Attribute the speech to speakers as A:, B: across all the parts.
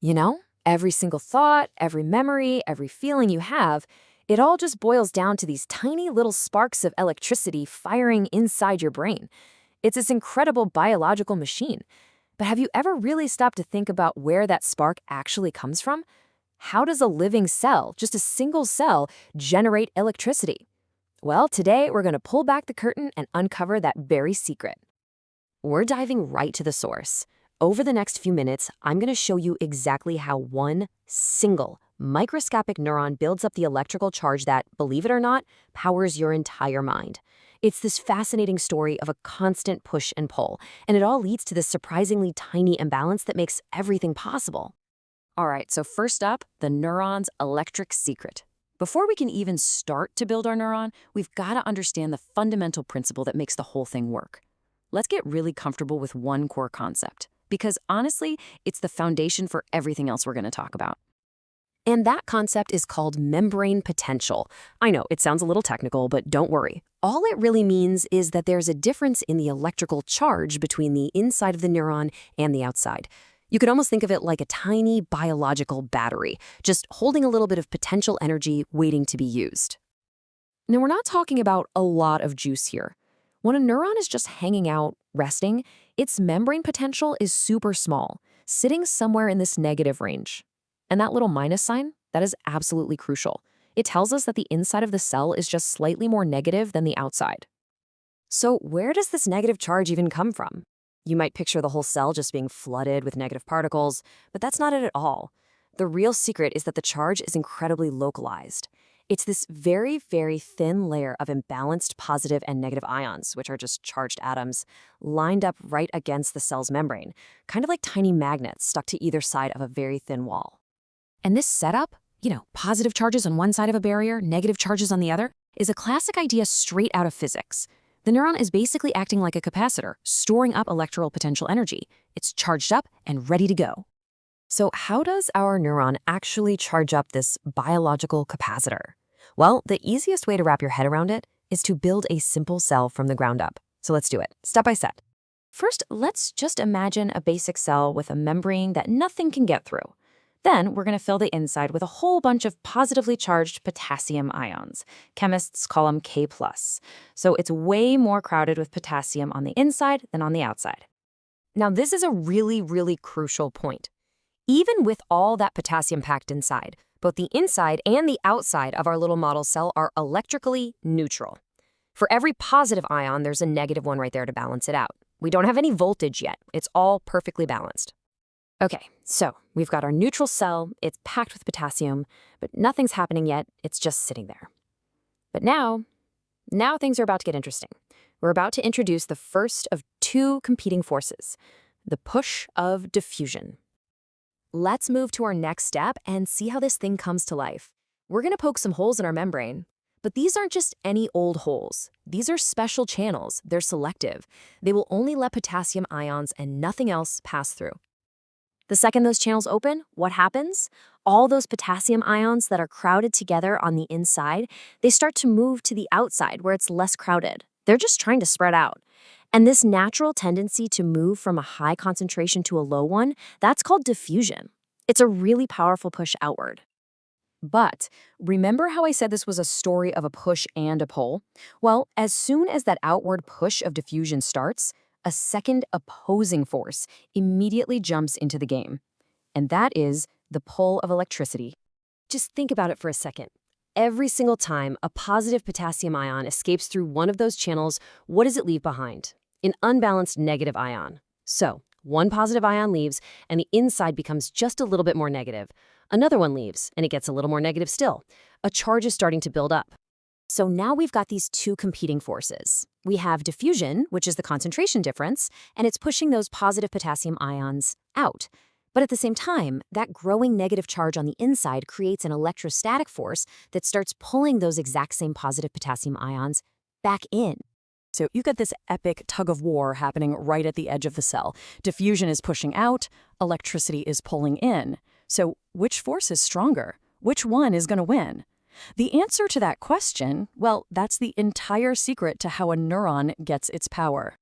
A: You know, every single thought, every memory, every feeling you have, it all just boils down to these tiny little sparks of electricity firing inside your brain. It's this incredible biological machine. But have you ever really stopped to think about where that spark actually comes from? How does a living cell, just a single cell, generate electricity? Well, today we're going to pull back the curtain and uncover that very secret. We're diving right to the source. Over the next few minutes, I'm going to show you exactly how one single microscopic neuron builds up the electrical charge that, believe it or not, powers your entire mind. It's this fascinating story of a constant push and pull, and it all leads to this surprisingly tiny imbalance that makes everything possible. All right, so first up, the neuron's electric secret. Before we can even start to build our neuron, we've got to understand the fundamental principle that makes the whole thing work. Let's get really comfortable with one core concept, because honestly, it's the foundation for everything else we're going to talk about. And that concept is called membrane potential. I know, it sounds a little technical, but don't worry. All it really means is that there's a difference in the electrical charge between the inside of the neuron and the outside. You could almost think of it like a tiny biological battery, just holding a little bit of potential energy waiting to be used. Now, we're not talking about a lot of juice here. When a neuron is just hanging out, resting, its membrane potential is super small, sitting somewhere in this negative range. And that little minus sign, that is absolutely crucial. It tells us that the inside of the cell is just slightly more negative than the outside. So where does this negative charge even come from? You might picture the whole cell just being flooded with negative particles, but that's not it at all. The real secret is that the charge is incredibly localized. It's this very, very thin layer of imbalanced positive and negative ions, which are just charged atoms, lined up right against the cell's membrane, kind of like tiny magnets stuck to either side of a very thin wall. And this setup, positive charges on one side of a barrier, negative charges on the other, is a classic idea straight out of physics. The neuron is basically acting like a capacitor, storing up electrical potential energy. It's charged up and ready to go. So how does our neuron actually charge up this biological capacitor? Well, the easiest way to wrap your head around it is to build a simple cell from the ground up. So let's do it, step by step. First, let's just imagine a basic cell with a membrane that nothing can get through. Then we're going to fill the inside with a whole bunch of positively charged potassium ions. Chemists call them K+. So it's way more crowded with potassium on the inside than on the outside. Now, this is a really, really crucial point. Even with all that potassium packed inside, both the inside and the outside of our little model cell are electrically neutral. For every positive ion, there's a negative one right there to balance it out. We don't have any voltage yet. It's all perfectly balanced. Okay, so we've got our neutral cell, it's packed with potassium, but nothing's happening yet, it's just sitting there. But now things are about to get interesting. We're about to introduce the first of two competing forces, the push of diffusion. Let's move to our next step and see how this thing comes to life. We're going to poke some holes in our membrane, but these aren't just any old holes. These are special channels, they're selective. They will only let potassium ions and nothing else pass through. The second those channels open, what happens? All those potassium ions that are crowded together on the inside, they start to move to the outside where it's less crowded. They're just trying to spread out. And this natural tendency to move from a high concentration to a low one, that's called diffusion. It's a really powerful push outward. But remember how I said this was a story of a push and a pull? Well, as soon as that outward push of diffusion starts, a second opposing force immediately jumps into the game. And that is the pull of electricity. Just think about it for a second. Every single time a positive potassium ion escapes through one of those channels, what does it leave behind? An unbalanced negative ion. So, one positive ion leaves, and the inside becomes just a little bit more negative. Another one leaves, and it gets a little more negative still. A charge is starting to build up. So now we've got these two competing forces. We have diffusion, which is the concentration difference, and it's pushing those positive potassium ions out. But at the same time, that growing negative charge on the inside creates an electrostatic force that starts pulling those exact same positive potassium ions back in. So you get this epic tug of war happening right at the edge of the cell. Diffusion is pushing out, electricity is pulling in. So which force is stronger? Which one is going to win? The answer to that question, well, that's the entire secret to how a neuron gets its power.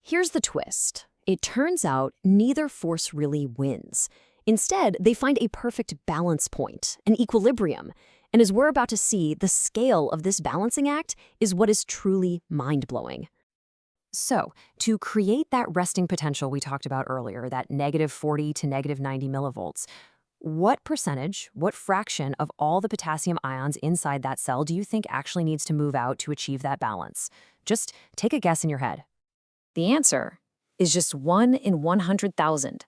A: Here's the twist. It turns out neither force really wins.
B: Instead, they find a perfect balance point, an equilibrium. And as we're about to see, the scale of this balancing act is what is truly mind-blowing.
A: So, to create that resting potential we talked about earlier, that -40 to -90 millivolts, what percentage, what fraction of all the potassium ions inside that cell do you think actually needs to move out to achieve that balance? Just take a guess in your head. The answer is just 1 in 100,000.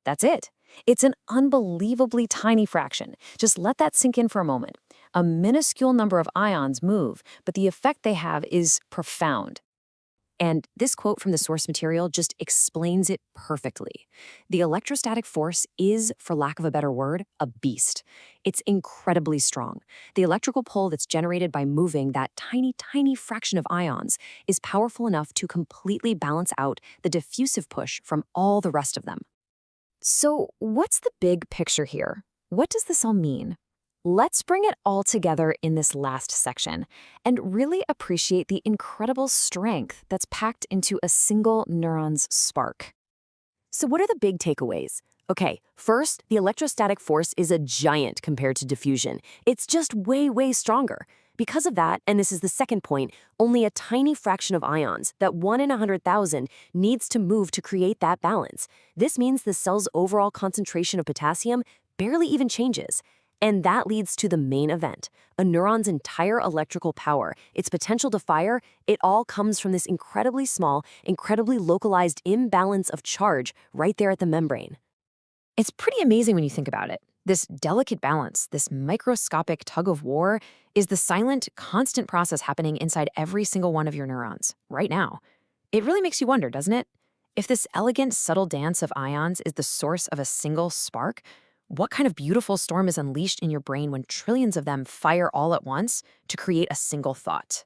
A: That's it. It's an unbelievably tiny fraction. Just let that sink in for a moment. A minuscule number of ions move, but the effect they have is profound. And this quote from the source material just explains it perfectly. The electrostatic force is, for lack of a better word, a beast. It's incredibly strong. The electrical pull that's generated by moving that tiny, tiny fraction of ions is powerful enough to completely balance out the diffusive push from all the rest of them. So, what's the big picture here? What does this all mean? Let's bring it all together in this last section and really appreciate the incredible strength that's packed into a single neuron's spark. So what are the big takeaways? Okay, first, the electrostatic force is a giant compared to diffusion. It's just way, way stronger. Because of that, and this is the second point, only a tiny fraction of ions, that 1 in 100,000, needs to move to create that balance. This means the cell's overall concentration of potassium barely even changes. And that leads to the main event. A neuron's entire electrical power, its potential to fire, it all comes from this incredibly small, incredibly localized imbalance of charge right there at the membrane. It's pretty amazing when you think about it. This delicate balance, this microscopic tug of war, is the silent, constant process happening inside every single one of your neurons, right now. It really makes you wonder, doesn't it? If this elegant, subtle dance of ions is the source of a single spark, what kind of beautiful storm is unleashed in your brain when trillions of them fire all at once to create a single thought?